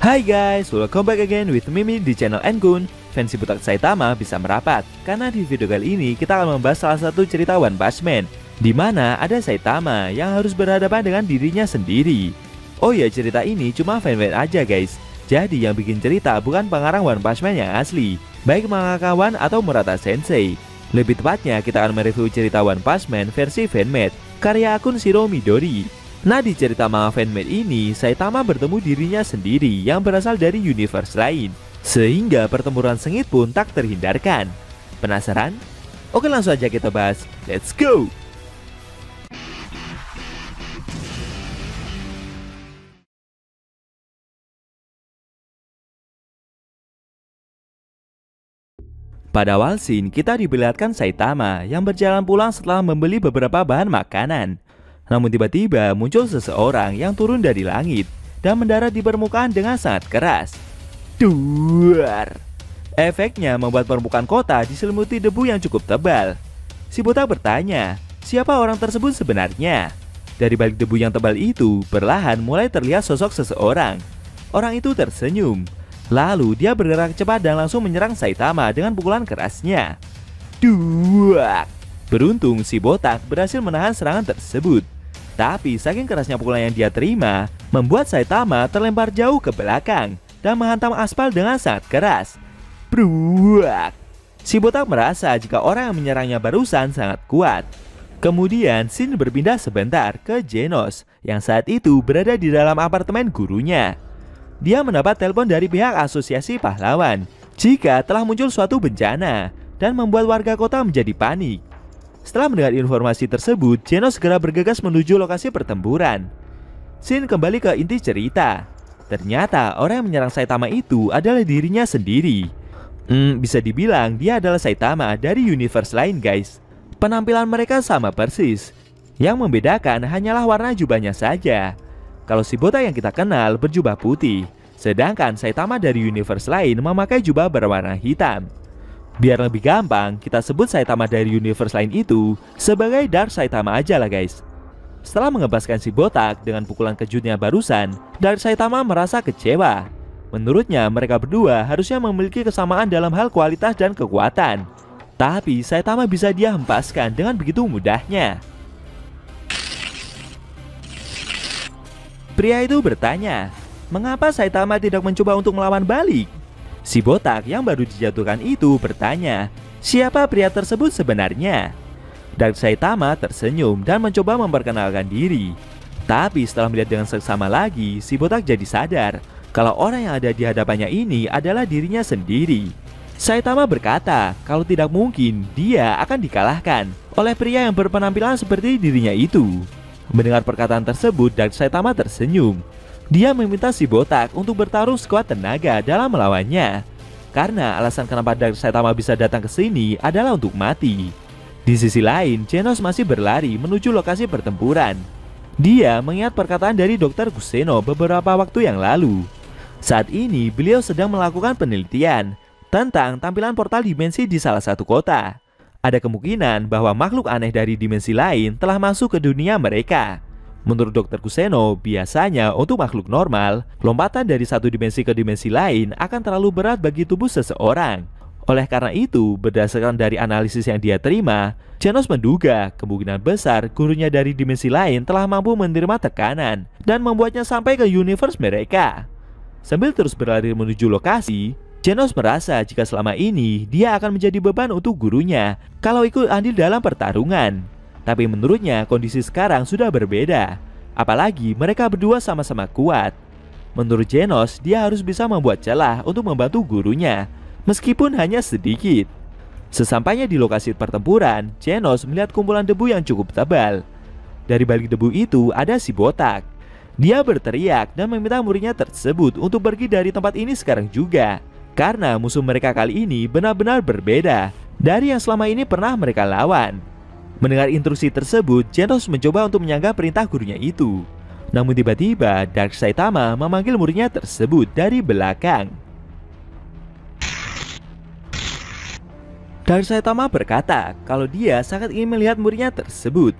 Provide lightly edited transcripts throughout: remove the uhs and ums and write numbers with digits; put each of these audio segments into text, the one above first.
Hai guys, welcome back again with Mimi di channel Enkun. Fans Cibutak Saitama bisa merapat, karena di video kali ini kita akan membahas salah satu cerita One Punch Man, di mana ada Saitama yang harus berhadapan dengan dirinya sendiri. Oh ya, cerita ini cuma fanmade aja guys. Jadi yang bikin cerita bukan pengarang One Punch Man yang asli, baik mangakawan atau Murata Sensei. Lebih tepatnya kita akan mereview cerita One Punch Man versi fanmade, karya akun Shiro Midori. Nah, di cerita manga fanmade ini, Saitama bertemu dirinya sendiri yang berasal dari universe lain, sehingga pertempuran sengit pun tak terhindarkan. Penasaran? Oke, langsung aja kita bahas. Let's go! Pada awal scene, kita diperlihatkan Saitama yang berjalan pulang setelah membeli beberapa bahan makanan. Namun tiba-tiba muncul seseorang yang turun dari langit dan mendarat di permukaan dengan sangat keras. Duar! Efeknya membuat permukaan kota diselimuti debu yang cukup tebal. Cibutak bertanya, siapa orang tersebut sebenarnya? Dari balik debu yang tebal itu, perlahan mulai terlihat sosok seseorang. Orang itu tersenyum. Lalu dia bergerak cepat dan langsung menyerang Saitama dengan pukulan kerasnya. Duak! Beruntung Cibutak berhasil menahan serangan tersebut. Tapi saking kerasnya pukulan yang dia terima, membuat Saitama terlempar jauh ke belakang dan menghantam aspal dengan sangat keras. Bruak! Cibutak merasa jika orang yang menyerangnya barusan sangat kuat. Kemudian scene berpindah sebentar ke Genos yang saat itu berada di dalam apartemen gurunya. Dia mendapat telepon dari pihak asosiasi pahlawan jika telah muncul suatu bencana dan membuat warga kota menjadi panik. Setelah mendengar informasi tersebut, Genos segera bergegas menuju lokasi pertempuran. Scene kembali ke inti cerita. Ternyata orang yang menyerang Saitama itu adalah dirinya sendiri. Bisa dibilang dia adalah Saitama dari universe lain guys. Penampilan mereka sama persis. Yang membedakan hanyalah warna jubahnya saja. Kalau Cibutak yang kita kenal berjubah putih, sedangkan Saitama dari universe lain memakai jubah berwarna hitam. Biar lebih gampang, kita sebut Saitama dari universe lain itu sebagai Dark Saitama aja lah guys. Setelah mengebaskan Cibutak dengan pukulan kejutnya barusan, Dark Saitama merasa kecewa. Menurutnya mereka berdua harusnya memiliki kesamaan dalam hal kualitas dan kekuatan. Tapi Saitama bisa dia hempaskan dengan begitu mudahnya. Pria itu bertanya, mengapa Saitama tidak mencoba untuk melawan balik? Cibutak yang baru dijatuhkan itu bertanya, siapa pria tersebut sebenarnya? Dark Saitama tersenyum dan mencoba memperkenalkan diri. Tapi setelah melihat dengan seksama lagi, Cibutak jadi sadar kalau orang yang ada di hadapannya ini adalah dirinya sendiri. Saitama berkata kalau tidak mungkin dia akan dikalahkan oleh pria yang berpenampilan seperti dirinya itu. Mendengar perkataan tersebut, Dark Saitama tersenyum. Dia meminta Cibutak untuk bertarung sekuat tenaga dalam melawannya. Karena alasan kenapa Dark Saitama bisa datang ke sini adalah untuk mati. Di sisi lain, Genos masih berlari menuju lokasi pertempuran. Dia mengingat perkataan dari Dr. Kuseno beberapa waktu yang lalu. Saat ini, beliau sedang melakukan penelitian tentang tampilan portal dimensi di salah satu kota. Ada kemungkinan bahwa makhluk aneh dari dimensi lain telah masuk ke dunia mereka. Menurut Dr. Kuseno, biasanya untuk makhluk normal, lompatan dari satu dimensi ke dimensi lain akan terlalu berat bagi tubuh seseorang. Oleh karena itu, berdasarkan dari analisis yang dia terima, Genos menduga kemungkinan besar gurunya dari dimensi lain telah mampu menerima tekanan dan membuatnya sampai ke universe mereka. Sambil terus berlari menuju lokasi, Genos merasa jika selama ini dia akan menjadi beban untuk gurunya kalau ikut andil dalam pertarungan. Tapi menurutnya kondisi sekarang sudah berbeda. Apalagi mereka berdua sama-sama kuat. Menurut Genos, dia harus bisa membuat celah untuk membantu gurunya, meskipun hanya sedikit. Sesampainya di lokasi pertempuran, Genos melihat kumpulan debu yang cukup tebal. Dari balik debu itu ada Cibutak. Dia berteriak dan meminta muridnya tersebut untuk pergi dari tempat ini sekarang juga. Karena musuh mereka kali ini benar-benar berbeda dari yang selama ini pernah mereka lawan. Mendengar instruksi tersebut, Genos mencoba untuk menyanggah perintah gurunya itu. Namun tiba-tiba Dark Saitama memanggil muridnya tersebut dari belakang. Dark Saitama berkata kalau dia sangat ingin melihat muridnya tersebut.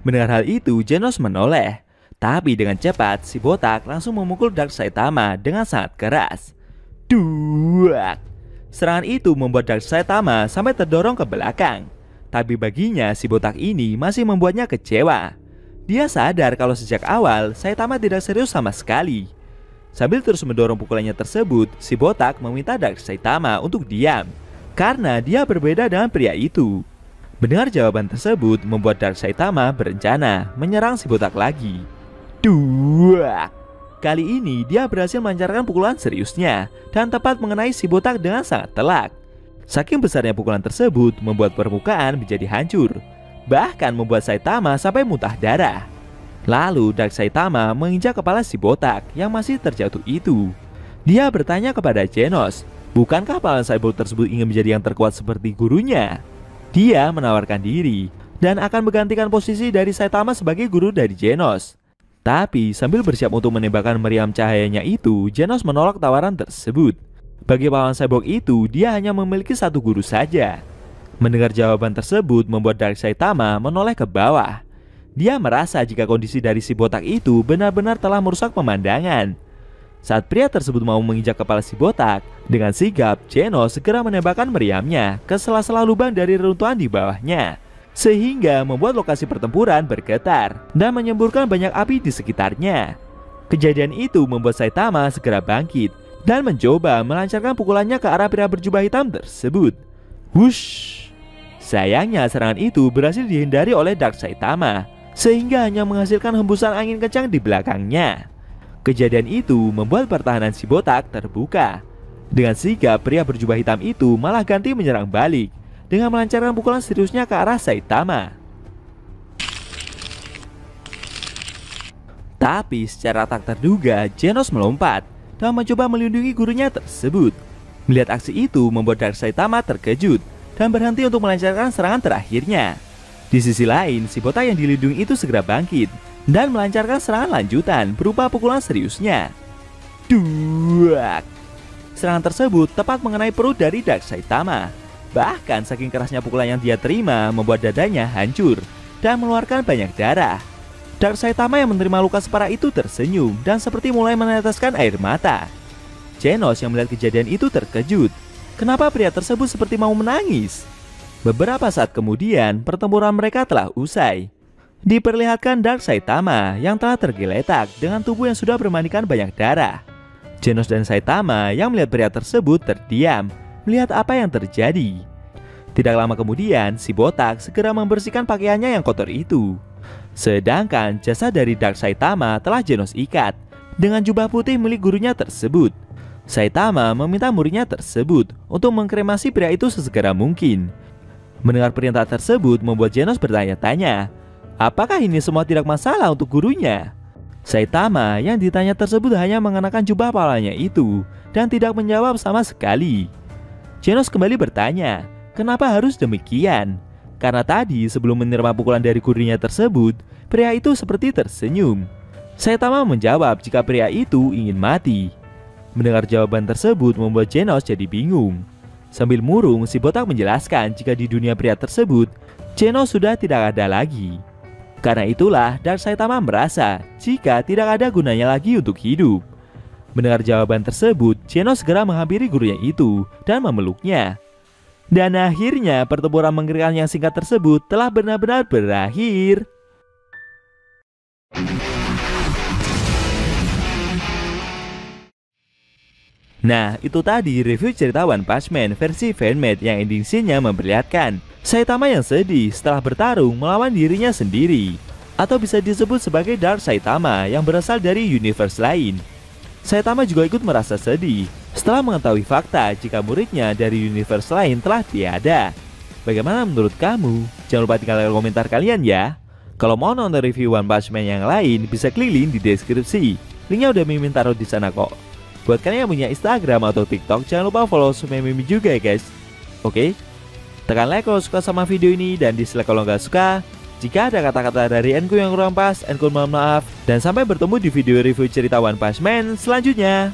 Mendengar hal itu, Genos menoleh. Tapi dengan cepat, si botak langsung memukul Dark Saitama dengan sangat keras. Duak! Serangan itu membuat Dark Saitama sampai terdorong ke belakang. Tapi baginya si botak ini masih membuatnya kecewa. Dia sadar kalau sejak awal Saitama tidak serius sama sekali. Sambil terus mendorong pukulannya tersebut, si botak meminta Dark Saitama untuk diam karena dia berbeda dengan pria itu. Mendengar jawaban tersebut membuat Dark Saitama berencana menyerang si botak lagi. Duak! Kali ini dia berhasil melancarkan pukulan seriusnya dan tepat mengenai si botak dengan sangat telak. Saking besarnya pukulan tersebut membuat permukaan menjadi hancur, bahkan membuat Saitama sampai muntah darah. Lalu Dark Saitama menginjak kepala si botak yang masih terjatuh itu. Dia bertanya kepada Genos, bukankah pahlawan cyborg tersebut ingin menjadi yang terkuat seperti gurunya? Dia menawarkan diri dan akan menggantikan posisi dari Saitama sebagai guru dari Genos. Tapi sambil bersiap untuk menembakkan meriam cahayanya itu, Genos menolak tawaran tersebut. Bagi pahlawan cyborg itu, dia hanya memiliki satu guru saja. Mendengar jawaban tersebut membuat Dark Saitama menoleh ke bawah. Dia merasa jika kondisi dari si botak itu benar-benar telah merusak pemandangan. Saat pria tersebut mau menginjak kepala si botak, dengan sigap Genos segera menembakkan meriamnya ke sela-sela lubang dari reruntuhan di bawahnya, sehingga membuat lokasi pertempuran bergetar dan menyemburkan banyak api di sekitarnya. Kejadian itu membuat Saitama segera bangkit dan mencoba melancarkan pukulannya ke arah pria berjubah hitam tersebut. Wush! Sayangnya serangan itu berhasil dihindari oleh Dark Saitama, sehingga hanya menghasilkan hembusan angin kencang di belakangnya. Kejadian itu membuat pertahanan si botak terbuka. Dengan sigap pria berjubah hitam itu malah ganti menyerang balik dengan melancarkan pukulan seriusnya ke arah Saitama. Tapi secara tak terduga, Genos melompat dan mencoba melindungi gurunya tersebut. Melihat aksi itu membuat Dark Saitama terkejut dan berhenti untuk melancarkan serangan terakhirnya. Di sisi lain, si botak yang dilindungi itu segera bangkit dan melancarkan serangan lanjutan berupa pukulan seriusnya. Duak! Serangan tersebut tepat mengenai perut dari Dark Saitama. Bahkan saking kerasnya pukulan yang dia terima membuat dadanya hancur dan mengeluarkan banyak darah. Dark Saitama yang menerima luka separah itu tersenyum dan seperti mulai meneteskan air mata. Genos yang melihat kejadian itu terkejut. Kenapa pria tersebut seperti mau menangis? Beberapa saat kemudian pertempuran mereka telah usai. Diperlihatkan Dark Saitama yang telah tergeletak dengan tubuh yang sudah bermandikan banyak darah. Genos dan Saitama yang melihat pria tersebut terdiam melihat apa yang terjadi. Tidak lama kemudian, si botak segera membersihkan pakaiannya yang kotor itu. Sedangkan jasad dari Dark Saitama telah Genos ikat dengan jubah putih milik gurunya tersebut. Saitama meminta muridnya tersebut untuk mengkremasi pria itu sesegera mungkin. Mendengar perintah tersebut membuat Genos bertanya-tanya, apakah ini semua tidak masalah untuk gurunya? Saitama yang ditanya tersebut hanya mengenakan jubah pahlawannya itu dan tidak menjawab sama sekali. Genos kembali bertanya, kenapa harus demikian? Karena tadi sebelum menerima pukulan dari gurunya tersebut, pria itu seperti tersenyum. Saitama menjawab jika pria itu ingin mati. Mendengar jawaban tersebut membuat Genos jadi bingung. Sambil murung, si botak menjelaskan jika di dunia pria tersebut, Genos sudah tidak ada lagi. Karena itulah Dark Saitama merasa jika tidak ada gunanya lagi untuk hidup. Mendengar jawaban tersebut, Genos segera menghampiri gurunya itu dan memeluknya. Dan akhirnya pertempuran mengerikan yang singkat tersebut telah benar-benar berakhir. Nah, itu tadi review cerita One Punch Man versi fanmade yang ending scene-nya memperlihatkan Saitama yang sedih setelah bertarung melawan dirinya sendiri, atau bisa disebut sebagai Dark Saitama yang berasal dari universe lain. Saitama juga ikut merasa sedih setelah mengetahui fakta jika muridnya dari universe lain telah tiada. Bagaimana menurut kamu? Jangan lupa tinggalkan komentar kalian ya. Kalau mau nonton review One Punch Man yang lain, bisa klik link di deskripsi. Linknya udah Mimin taruh di sana kok. Buat kalian yang punya Instagram atau TikTok, jangan lupa follow Mimi juga ya guys. Oke? Tekan like kalau suka sama video ini dan dislike kalau nggak suka. Jika ada kata-kata dari Enku yang kurang pas, Enku mohon maaf. Dan sampai bertemu di video review cerita One Punch Man selanjutnya.